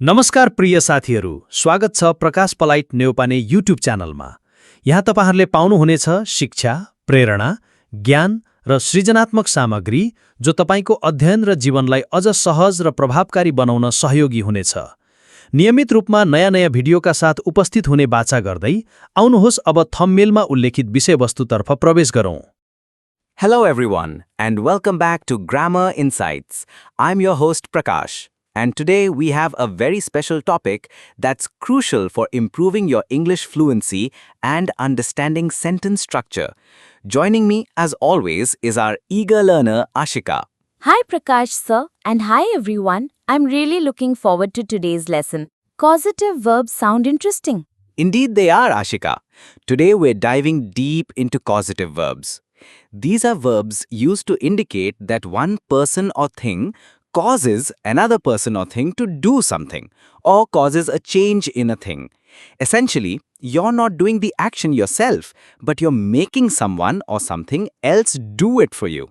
नमस्कार प्रिय साथीहरू, स्वागत छ प्रकाश पलाइट नेउपाने युट्युब च्यानलमा। यहाँ तपाईहरूले पाउनुहुनेछ शिक्षा, प्रेरणा, ज्ञान र सृजनात्मक सामग्री जो तपाईँको अध्ययन र जीवनलाई अझ सहज र प्रभावकारी बनाउन सहयोगी हुनेछ। नियमित रूपमा नयाँ भिडियोका साथ उपस्थित हुने बाचा गर्दै आउनुहोस् अब थम्बनेलमा उल्लेखित विषयवस्तुतर्फ प्रवेश गरौँ। Hello everyone and welcome back to Grammar Insights. I'm your host Prakash. And today we have a very special topic that's crucial for improving your English fluency and understanding sentence structure. Joining me, as always, is our eager learner, Ashika. Hi Prakash sir, and hi everyone. I'm really looking forward to today's lesson. Causative verbs sound interesting. Indeed they are, Ashika. Today we're diving deep into causative verbs. These are verbs used to indicate that one person or thing causes another person or thing to do something, or causes a change in a thing. Essentially, you're not doing the action yourself, but you're making someone or something else do it for you.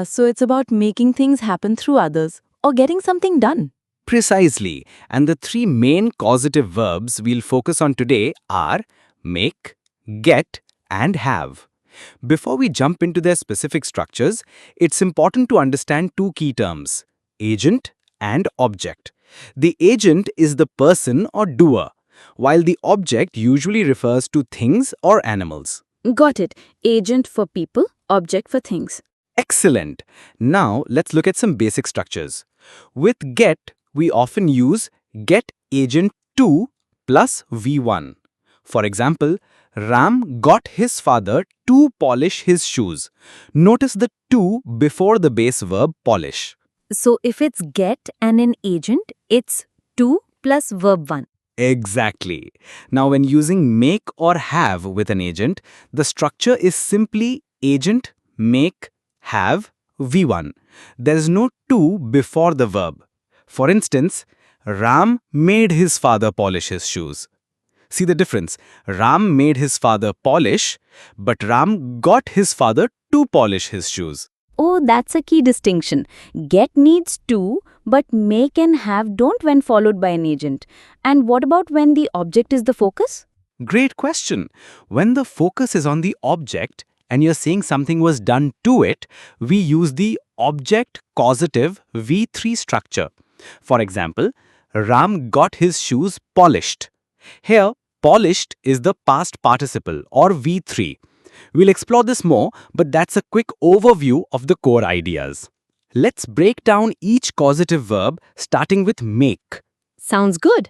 So it's about making things happen through others or getting something done. Precisely. And the three main causative verbs we'll focus on today are make, get, and have. Before we jump into their specific structures, it's important to understand two key terms: agent and object. The agent is the person or doer, while the object usually refers to things or animals. Got it. Agent for people, object for things. Excellent. Now let's look at some basic structures. With get, we often use get agent 2 plus V1. For example, Ram got his father to polish his shoes. Notice the to before the base verb polish. So if it's get and an agent, it's to plus verb 1. Exactly. Now when using make or have with an agent, the structure is simply agent, make, have, V1. There is no to before the verb. For instance, Ram made his father polish his shoes. See the difference. Ram made his father polish, but Ram got his father to polish his shoes. Oh, that's a key distinction. Get needs to, but make and have don't when followed by an agent. And what about when the object is the focus? Great question. When the focus is on the object and you're saying something was done to it, we use the object causative V3 structure. For example, Ram got his shoes polished. Here, polished is the past participle or V3. We'll explore this more, but that's a quick overview of the core ideas. Let's break down each causative verb starting with make. Sounds good.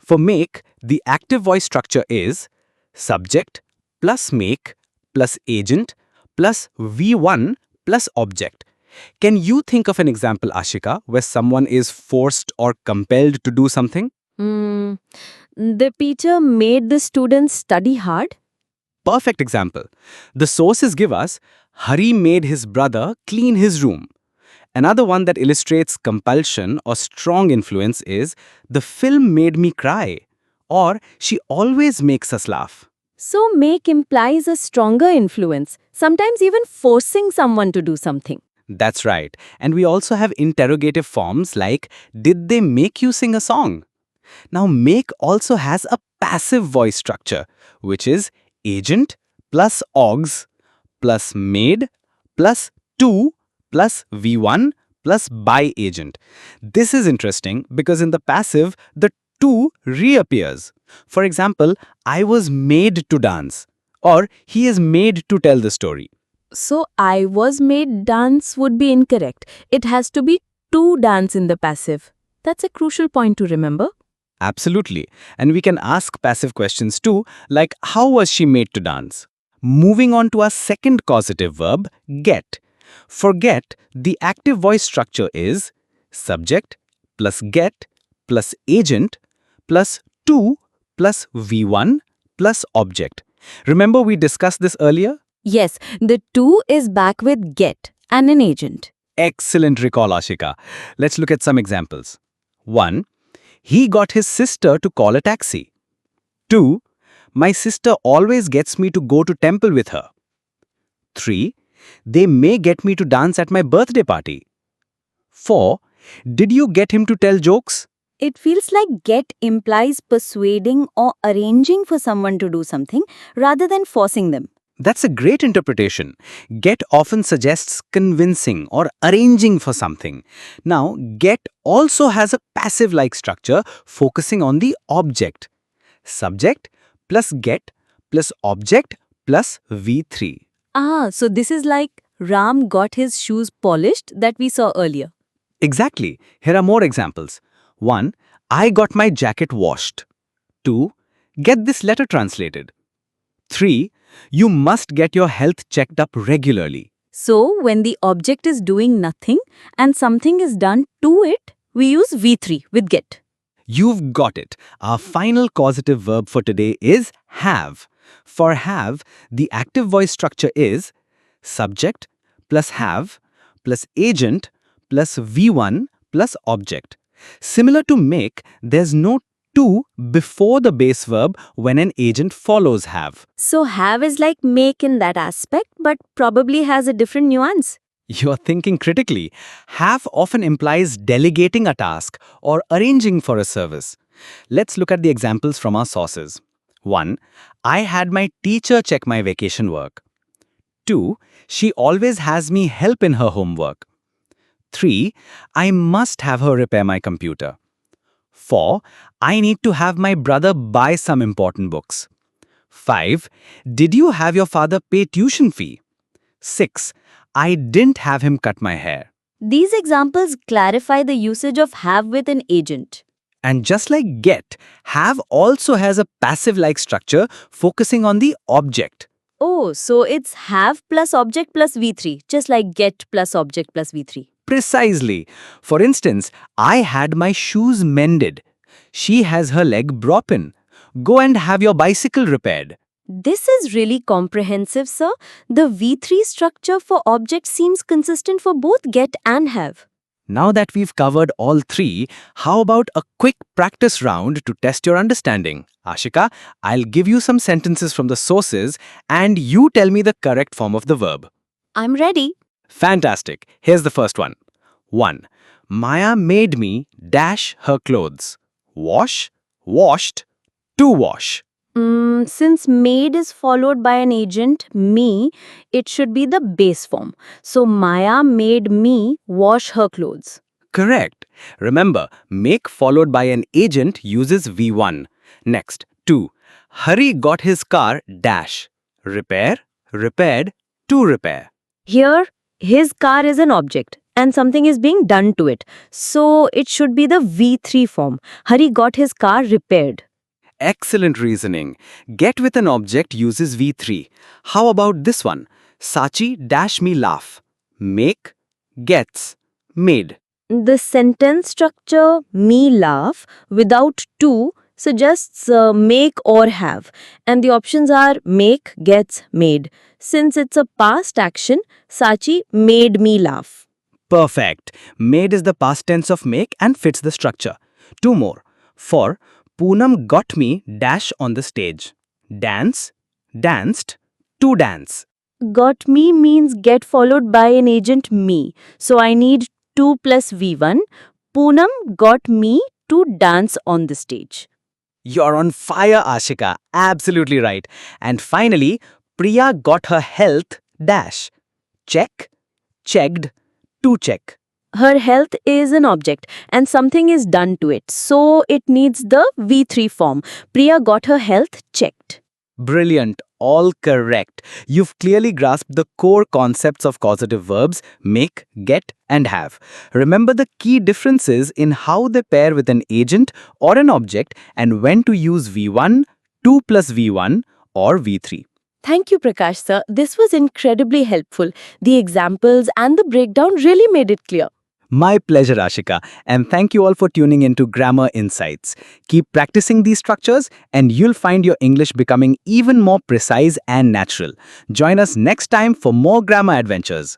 For make, the active voice structure is subject plus make plus agent plus V1 plus object. Can you think of an example, Ashika, where someone is forced or compelled to do something? The teacher made the students study hard. Perfect example. The sources give us Hari made his brother clean his room. Another one that illustrates compulsion or strong influence is the film made me cry, or she always makes us laugh. So make implies a stronger influence, sometimes even forcing someone to do something. That's right. And we also have interrogative forms like did they make you sing a song? Now make also has a passive voice structure, which is agent plus augs plus made plus to plus V1 plus by agent. This is interesting because in the passive, the to reappears. For example, I was made to dance, or he is made to tell the story. So I was made dance would be incorrect. It has to be to dance in the passive. That's a crucial point to remember. Absolutely. And we can ask passive questions too, like how was she made to dance? Moving on to our second causative verb, get. For get, the active voice structure is subject plus get plus agent plus to plus V1 plus object. Remember we discussed this earlier? Yes, the to is back with get and an agent. Excellent recall, Ashika. Let's look at some examples. 1. He got his sister to call a taxi. 2. My sister always gets me to go to temple with her. 3. They may get me to dance at my birthday party. 4. Did you get him to tell jokes? It feels like get implies persuading or arranging for someone to do something rather than forcing them. That's a great interpretation. Get often suggests convincing or arranging for something. Now, get also has a passive-like structure focusing on the object. Subject plus get plus object plus V3. So this is like Ram got his shoes polished that we saw earlier. Exactly. Here are more examples. 1. I got my jacket washed. 2. Get this letter translated. 3. You must get your health checked up regularly. So when the object is doing nothing and something is done to it, we use V3 with get. You've got it. Our final causative verb for today is have. For have, the active voice structure is subject plus have plus agent plus V1 plus object. Similar to make, there's no to before the base verb when an agent follows have. So have is like make in that aspect, but probably has a different nuance. You're thinking critically. Have often implies delegating a task or arranging for a service. Let's look at the examples from our sources. 1. I had my teacher check my vacation work. 2. She always has me help in her homework. 3. I must have her repair my computer. 4. I need to have my brother buy some important books. 5. Did you have your father pay tuition fee? 6. I didn't have him cut my hair. These examples clarify the usage of have with an agent. And just like get, have also has a passive-like structure focusing on the object. Oh, so it's have plus object plus V3, just like get plus object plus V3. Precisely. For instance, I had my shoes mended. She has her leg broken. Go and have your bicycle repaired. This is really comprehensive, sir. The V3 structure for object seems consistent for both get and have. Now that we've covered all three, how about a quick practice round to test your understanding? Ashika, I'll give you some sentences from the sources and you tell me the correct form of the verb. I'm ready. Fantastic. Here's the first one. 1. Maya made me dash her clothes. Wash, washed, to wash. Since made is followed by an agent, me, it should be the base form. So Maya made me wash her clothes. Correct. Remember, make followed by an agent uses V1. Next, 2. Hari got his car dash. Repair, repaired, to repair. Here, his car is an object and something is being done to it. So it should be the V3 form. Hari got his car repaired. Excellent reasoning. Get with an object uses V3. How about this one? Sachi dash me laugh. Make, gets, made. The sentence structure me laugh without to suggests make or have, and the options are make, gets, made. Since it's a past action, Sachi made me laugh. Perfect. Made is the past tense of make and fits the structure. 2 more. For Poonam got me dash on the stage. Dance, danced, to dance. Got me means get followed by an agent me. So I need 2 plus V1. Poonam got me to dance on the stage. You're on fire, Ashika. Absolutely right. And finally, Priya got her health dash. Check, checked, to check. Her health is an object and something is done to it. So it needs the V3 form. Priya got her health checked. Brilliant. All correct. You've clearly grasped the core concepts of causative verbs make, get, and have. Remember the key differences in how they pair with an agent or an object and when to use V1, 2 plus V1, or V3. Thank you, Prakash sir. This was incredibly helpful. The examples and the breakdown really made it clear. My pleasure, Ashika, and thank you all for tuning into Grammar Insights. Keep practicing these structures and you'll find your English becoming even more precise and natural. Join us next time for more grammar adventures.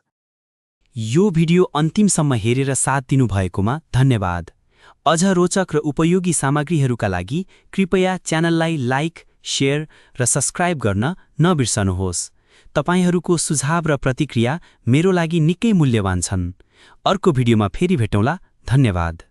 यो video अन्तिमसम्म हेरेर साथ दिनुभएकोमा धन्यवाद। अझ रोचक र उपयोगी सामग्रीहरूका लागि कृपया च्यानललाई लाइक, शेयर र सब्स्क्राइब गर्न नबिर्सनुहोस्। तपाईहरूको सुझाव र प्रतिक्रिया मेरो लागि निकै मूल्यवान छन्। अर्को भिडियोमा फेरि भेटौँला। धन्यवाद।